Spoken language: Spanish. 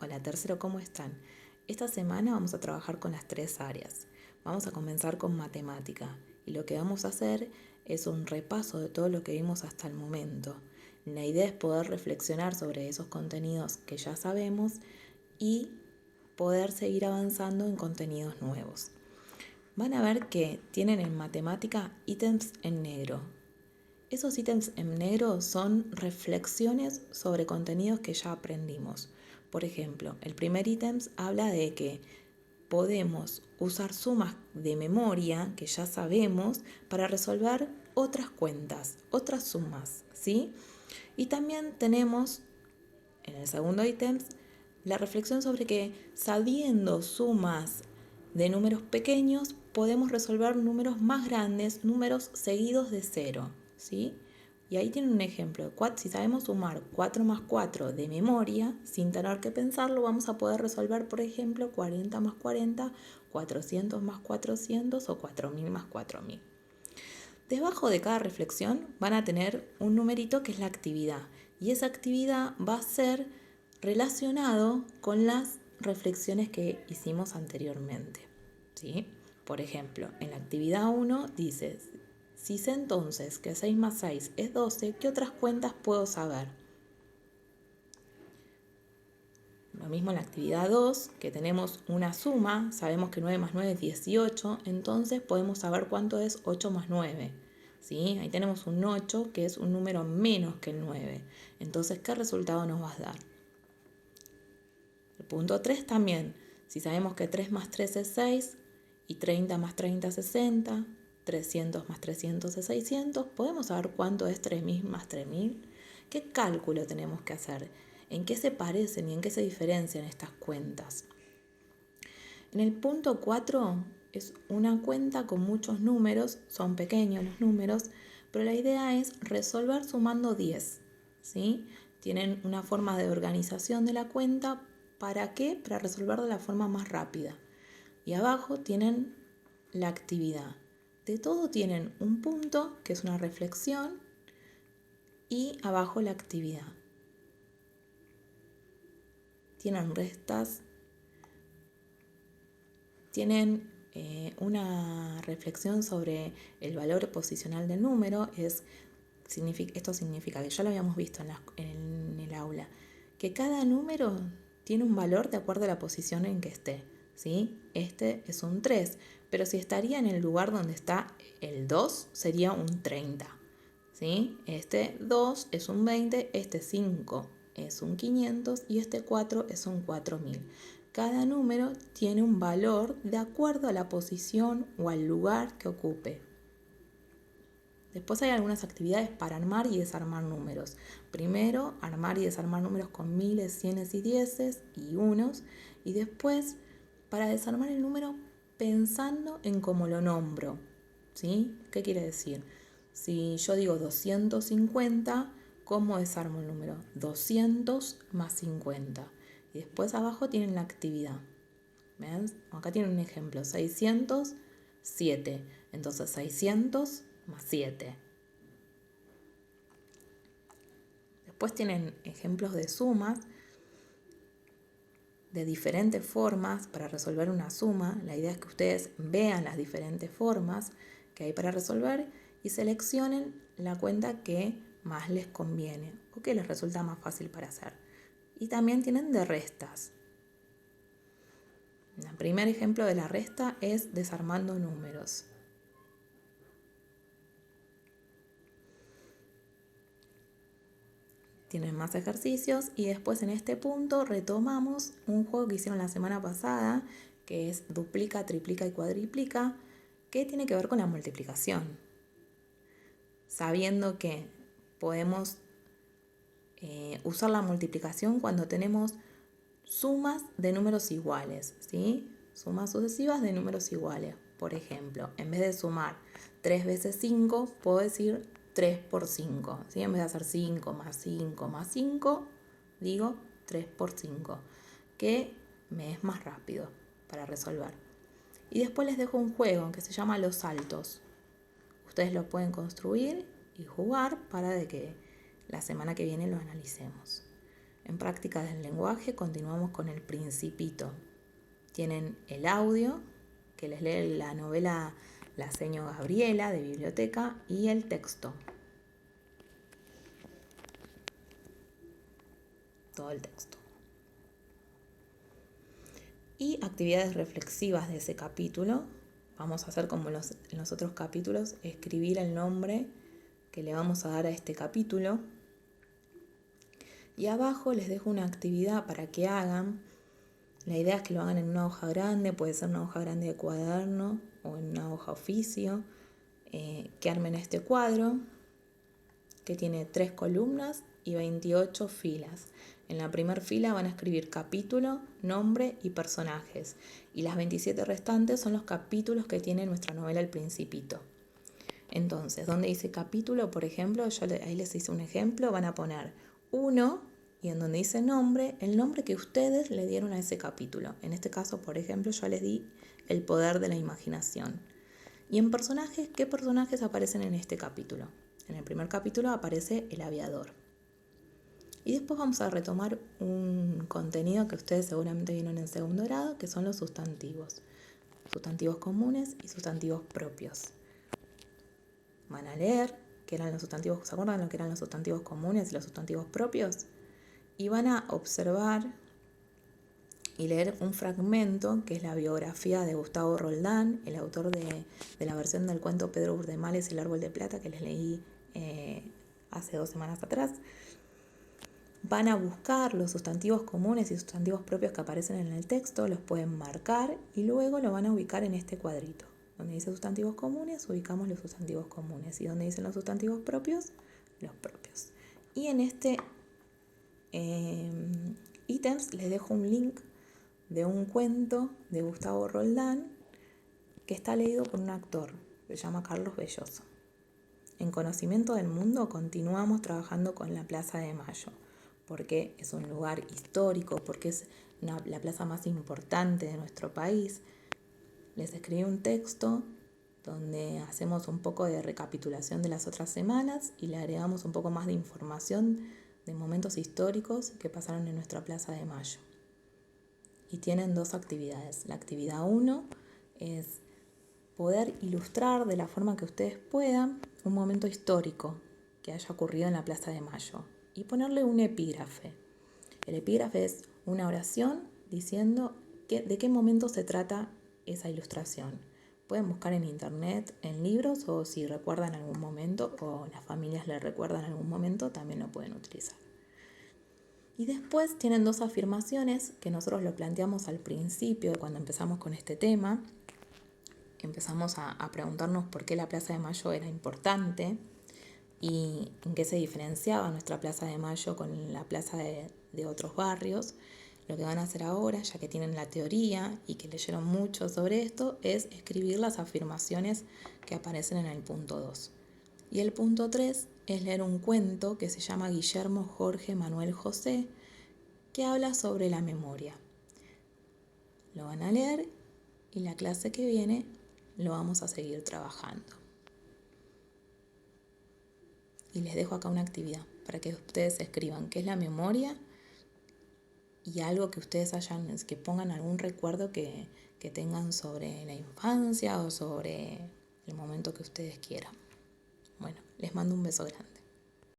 Hola tercero, ¿cómo están? Esta semana vamos a trabajar con las tres áreas. Vamos a comenzar con matemática y lo que vamos a hacer es un repaso de todo lo que vimos hasta el momento. La idea es poder reflexionar sobre esos contenidos que ya sabemos y poder seguir avanzando en contenidos nuevos. Van a ver que tienen en matemática ítems en negro. Esos ítems en negro son reflexiones sobre contenidos que ya aprendimos. Por ejemplo, el primer ítem habla de que podemos usar sumas de memoria que ya sabemos para resolver otras cuentas, otras sumas, ¿sí? Y también tenemos en el segundo ítem la reflexión sobre que sabiendo sumas de números pequeños podemos resolver números más grandes, números seguidos de cero, ¿sí? Y ahí tienen un ejemplo. Si sabemos sumar 4 más 4 de memoria, sin tener que pensarlo, vamos a poder resolver, por ejemplo, 40 más 40, 400 más 400 o 4000 más 4000. Debajo de cada reflexión van a tener un numerito que es la actividad. Y esa actividad va a ser relacionado con las reflexiones que hicimos anteriormente, ¿sí? Por ejemplo, en la actividad 1 dice, si sé entonces que 6 más 6 es 12, ¿qué otras cuentas puedo saber? Lo mismo en la actividad 2, que tenemos una suma, sabemos que 9 más 9 es 18, entonces podemos saber cuánto es 8 más 9. ¿Sí? Ahí tenemos un 8, que es un número menos que el 9. Entonces, ¿qué resultado nos va a dar? El punto 3 también. Si sabemos que 3 más 3 es 6 y 30 más 30 es 60, 300 más 300 es 600, podemos saber cuánto es 3000 más 3000. ¿Qué cálculo tenemos que hacer? ¿En qué se parecen y en qué se diferencian estas cuentas? En el punto 4 es una cuenta con muchos números, son pequeños los números, pero la idea es resolver sumando 10, ¿sí? Tienen una forma de organización de la cuenta, ¿para qué? Para resolver de la forma más rápida. Y abajo tienen la actividad. De todo tienen un punto, que es una reflexión, y abajo la actividad. Tienen restas, tienen una reflexión sobre el valor posicional del número. Esto significa que ya lo habíamos visto en el aula, que cada número tiene un valor de acuerdo a la posición en que esté, ¿sí? Este es un 3, pero si estaría en el lugar donde está el 2 sería un 30, ¿sí? Este 2 es un 20, este 5 es un 500 y este 4 es un 4000. Cada número tiene un valor de acuerdo a la posición o al lugar que ocupe. Después hay algunas actividades para armar y desarmar números. Primero, armar y desarmar números con miles, cienes y dieces y unos. Y después, para desarmar el número pensando en cómo lo nombro. ¿Sí? ¿Qué quiere decir? Si yo digo 250, ¿cómo desarmo el número? 200 más 50. Y después abajo tienen la actividad. ¿Ven? Acá tienen un ejemplo, 607. Entonces 600 más 7. Después tienen ejemplos de sumas de diferentes formas para resolver una suma. La idea es que ustedes vean las diferentes formas que hay para resolver y seleccionen la cuenta que más les conviene o que les resulta más fácil para hacer. Y también tienen de restas. El primer ejemplo de la resta es desarmando números. Tienen más ejercicios y después en este punto retomamos un juego que hicieron la semana pasada, que es duplica, triplica y cuadriplica, que tiene que ver con la multiplicación. Sabiendo que podemos usar la multiplicación cuando tenemos sumas de números iguales, ¿sí? Sumas sucesivas de números iguales. Por ejemplo, en vez de sumar 3 veces 5, puedo decir 3 por 5. ¿Sí? En vez de hacer 5 más 5 más 5, digo 3 por 5, que me es más rápido para resolver. Y después les dejo un juego que se llama Los Saltos. Ustedes lo pueden construir y jugar para de que la semana que viene lo analicemos. En práctica del lenguaje continuamos con el Principito. Tienen el audio, que les lee la novela La Seño Gabriela de biblioteca, y el texto. Todo el texto. Y actividades reflexivas de ese capítulo. Vamos a hacer como en los otros capítulos, escribir el nombre que le vamos a dar a este capítulo. Y abajo les dejo una actividad para que hagan. La idea es que lo hagan en una hoja grande, puede ser una hoja grande de cuaderno o en una hoja oficio, que armen este cuadro que tiene 3 columnas y 28 filas. En la primera fila van a escribir capítulo, nombre y personajes. Y las 27 restantes son los capítulos que tiene nuestra novela El Principito. Entonces, donde dice capítulo, por ejemplo, ahí les hice un ejemplo, van a poner 1 y en donde dice nombre, el nombre que ustedes le dieron a ese capítulo. En este caso, por ejemplo, yo les di El poder de la imaginación. Y en personajes, ¿qué personajes aparecen en este capítulo? En el primer capítulo aparece el aviador. Y después vamos a retomar un contenido que ustedes seguramente vieron en segundo grado, que son los sustantivos. Sustantivos comunes y sustantivos propios. Van a leer qué eran los sustantivos, ¿se acuerdan lo que eran los sustantivos comunes y los sustantivos propios? Y van a observar y leer un fragmento que es la biografía de Gustavo Roldán, el autor de la versión del cuento Pedro Urdemales y el árbol de plata, que les leí hace 2 semanas atrás. Van a buscar los sustantivos comunes y sustantivos propios que aparecen en el texto, los pueden marcar y luego lo van a ubicar en este cuadrito. Donde dice sustantivos comunes, ubicamos los sustantivos comunes. Y donde dicen los sustantivos propios, los propios. Y en este ítems les dejo un link de un cuento de Gustavo Roldán que está leído por un actor, se llama Carlos Belloso. En Conocimiento del Mundo continuamos trabajando con la Plaza de Mayo, porque es un lugar histórico, porque es la plaza más importante de nuestro país. Les escribí un texto donde hacemos un poco de recapitulación de las otras semanas y le agregamos un poco más de información de momentos históricos que pasaron en nuestra Plaza de Mayo. Y tienen 2 actividades. La actividad 1 es poder ilustrar de la forma que ustedes puedan un momento histórico que haya ocurrido en la Plaza de Mayo y ponerle un epígrafe. El epígrafe es una oración diciendo de qué momento se trata esa ilustración. Pueden buscar en internet, en libros, o si recuerdan algún momento o las familias le recuerdan algún momento, también lo pueden utilizar. Y después tienen 2 afirmaciones que nosotros lo planteamos al principio cuando empezamos con este tema. Empezamos a preguntarnos por qué la Plaza de Mayo era importante y en qué se diferenciaba nuestra Plaza de Mayo con la plaza de otros barrios. Lo que van a hacer ahora, ya que tienen la teoría y que leyeron mucho sobre esto, es escribir las afirmaciones que aparecen en el punto 2. Y el punto 3 es leer un cuento que se llama Guillermo Jorge Manuel José, que habla sobre la memoria. Lo van a leer y la clase que viene lo vamos a seguir trabajando. Y les dejo acá una actividad para que ustedes escriban qué es la memoria y algo que ustedes que pongan algún recuerdo que tengan sobre la infancia o sobre el momento que ustedes quieran. Bueno, les mando un beso grande.